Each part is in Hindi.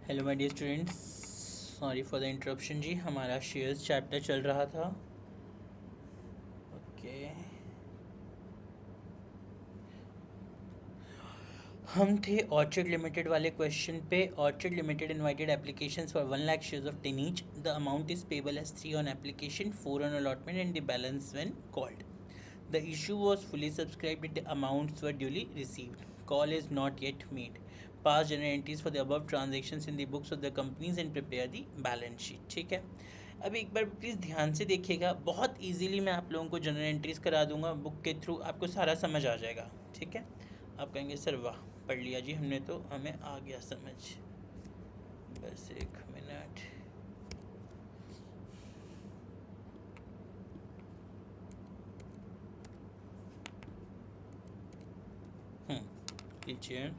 Hello my dear students, sorry for the interruption जी। हमारा शेयर्स चैप्टर चल रहा था। ओके, हम थे ऑर्चिड लिमिटेड वाले क्वेश्चन पे। Orchid Limited invited applications for 1 lakh shares of 10 each. The amount is payable as 3 on application, 4 on allotment and the balance when called. The issue was fully subscribed and the amounts were duly received. Call is not yet made. Pass journal entries for the above transactions in the books of the companies and prepare the balance sheet. ठीक है, अब एक बार प्लीज़ ध्यान से देखिएगा। बहुत इजीली मैं आप लोगों को जनरल एंट्रीज करा दूंगा बुक के थ्रू, आपको सारा समझ आ जाएगा। ठीक है, आप कहेंगे सर वाह, पढ़ लिया जी हमने, तो हमें आ गया समझ। बस एक मिनट। लीजिए,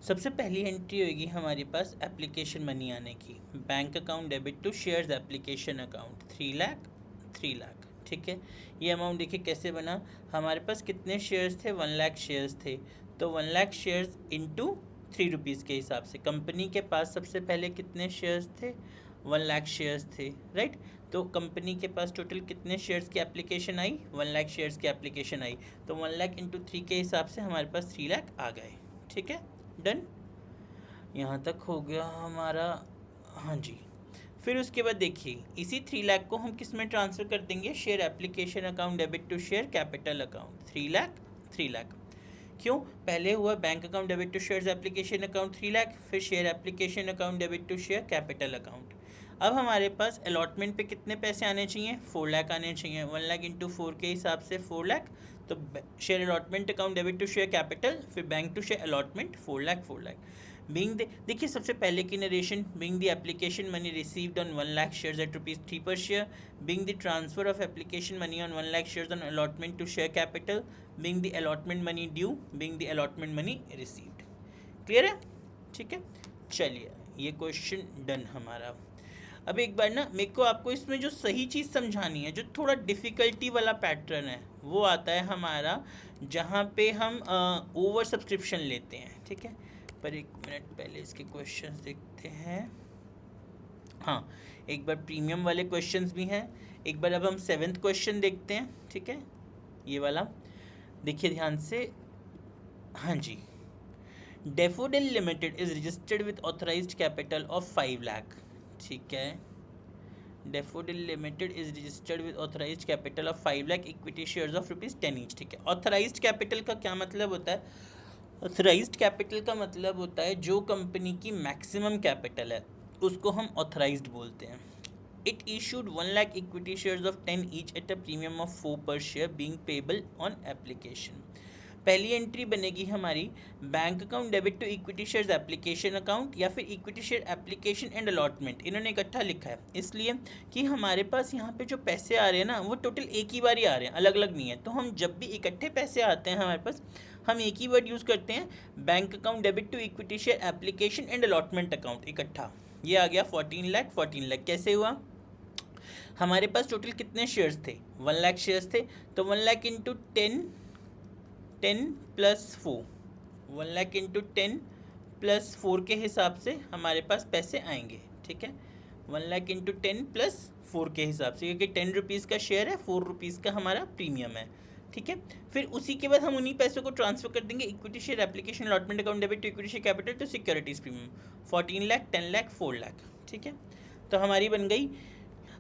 सबसे पहली एंट्री होगी हमारे पास एप्लीकेशन मनी आने की। Bank account debit to shares application account 3 lakh. ठीक है, ये अमाउंट देखिए कैसे बना। हमारे पास कितने शेयर्स थे? 1 लाख शेयर्स थे, तो 1 लाख शेयर्स इंटू 3 रुपीज़ के हिसाब से। कंपनी के पास सबसे पहले कितने शेयर्स थे? 1 लाख शेयर्स थे, राइट। तो कंपनी के पास टोटल कितने शेयर्स की एप्लीकेशन आई? 1 लाख शेयर्स की एप्लीकेशन आई, तो 1 लाख इंटू 3 के हिसाब से हमारे पास 3 लाख आ गए। ठीक है, डन, यहाँ तक हो गया हमारा। हाँ जी, फिर उसके बाद देखिए इसी 3 लाख को हम किस में ट्रांसफ़र कर देंगे? Share application account debit to share capital account. 3 lakh. क्यों? पहले हुआ bank account debit to shares application account 3 lakh, फिर share application account debit to share capital account. अब हमारे पास अलॉटमेंट पे कितने पैसे आने चाहिए? 4 लाख आने चाहिए। 1 लाख इंटू 4 के हिसाब से 4 लाख, तो share allotment account debit to share capital, फिर bank to share allotment 4 lakh. Being देखिए सबसे पहले की narration, being the application money received on 1 lakh shares at ₹3 per share, being the transfer of application money on 1 lakh shares on allotment to share capital, being the allotment money due, being the allotment money received. Clear है? ठीक है, चलिए ये क्वेश्चन डन हमारा। अब एक बार ना मेरे को आपको इसमें जो सही चीज़ समझानी है, जो थोड़ा डिफ़िकल्टी वाला पैटर्न है, वो आता है हमारा जहाँ पे हम ओवर सब्सक्रिप्शन लेते हैं। ठीक है, पर एक मिनट पहले इसके क्वेश्चंस देखते हैं। हाँ, एक बार प्रीमियम वाले क्वेश्चंस भी हैं। एक बार अब हम 7th क्वेश्चन देखते हैं। ठीक है, ये वाला देखिए ध्यान से। हाँ जी, Daffodil Limited is registered with authorised capital of 5 lakh. ठीक है, Daffodil Limited is registered with authorised capital of 5 lakh, equity shares of ₹10 each. ठीक है, ऑथराइज्ड कैपिटल का क्या मतलब होता है? ऑथराइज्ड कैपिटल का मतलब होता है जो कंपनी की मैक्सिमम कैपिटल है उसको हम ऑथराइज्ड बोलते हैं। It issued 1 lakh equity shares of 10 each at a premium of 4 per share being payable on application. पहली एंट्री बनेगी हमारी bank account debit to equity shares application account, या फिर equity share application and allotment. इन्होंने इकट्ठा लिखा है इसलिए कि हमारे पास यहाँ पे जो पैसे आ रहे हैं ना, वो टोटल एक ही बार ही आ रहे हैं, अलग अलग नहीं है। तो हम जब भी इकट्ठे पैसे आते हैं हमारे पास, हम एक ही वर्ड यूज़ करते हैं, bank account debit to equity share application and allotment account इकट्ठा। ये आ गया 14 लाख। कैसे हुआ? हमारे पास टोटल कितने शेयर्स थे? 1 लाख शेयर्स थे, तो 1 lakh into 10 plus 4, 1 lakh into 10 plus 4 के हिसाब से हमारे पास पैसे आएंगे। ठीक है, 1 लाख इंटू 10 प्लस 4 के हिसाब से, क्योंकि 10 रुपीज़ का शेयर है, 4 रुपीज़ का हमारा प्रीमियम है। ठीक है, फिर उसी के बाद हम उन्हीं पैसों को ट्रांसफर कर देंगे equity share application allotment account debit to equity share capital to securities premium. 14 lakh, 10 lakh, 4 lakh. ठीक है, तो हमारी बन गई।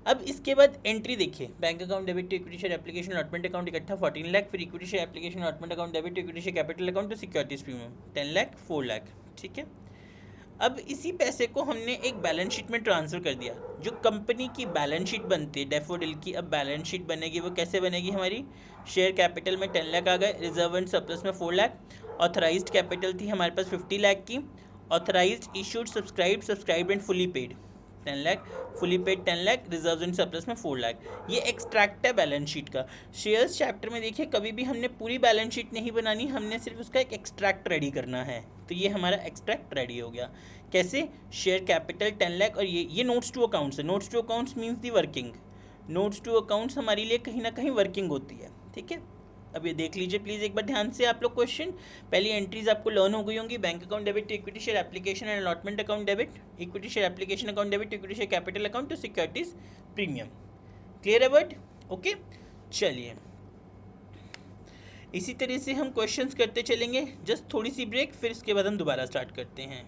अब इसके बाद एंट्री देखिए, bank account debit to equity share application allotment account इकट्ठा 14 लाख, फिर equity share application allotment account debit to equity share capital account to securities premium 10 lakh, 4 lakh. ठीक है, अब इसी पैसे को हमने एक बैलेंस शीट में ट्रांसफ़र कर दिया। जो कंपनी की बैलेंस शीट बनती है डेफोडिल की, अब बैलेंस शीट बनेगी वो कैसे बनेगी हमारी? शेयर कैपिटल में 10 लाख आ गए, रिजर्व एंड सरप्लस में 4 लाख, ऑथराइज्ड कैपिटल थी हमारे पास 50 लाख की, authorised issued subscribed and fully paid 10 lakh, fully paid 10 lakh, reserve and surplus में 4 लाख। ये एक्सट्रैक्ट है बैलेंस शीट का। शेयर्स चैप्टर में देखिए कभी भी हमने पूरी बैलेंस शीट नहीं बनानी, हमने सिर्फ उसका एक एक्सट्रैक्ट रेडी करना है। तो ये हमारा एक्सट्रैक्ट रेडी हो गया। कैसे? शेयर कैपिटल 10 लाख, और ये नोट्स टू अकाउंट्स है। Notes to accounts means the working. Notes to accounts हमारे लिए कहीं ना कहीं वर्किंग होती है। ठीक है, अब ये देख लीजिए प्लीज़ एक बार ध्यान से आप लोग क्वेश्चन। पहली एंट्रीज आपको लर्न हो गई होंगी। Bank account debit to equity share application and allotment account debit, equity share application account debit to equity share capital account to securities premium. Clear है वर्ड? ओके, चलिए इसी तरह से हम क्वेश्चंस करते चलेंगे। जस्ट थोड़ी सी ब्रेक, फिर इसके बाद हम दोबारा स्टार्ट करते हैं।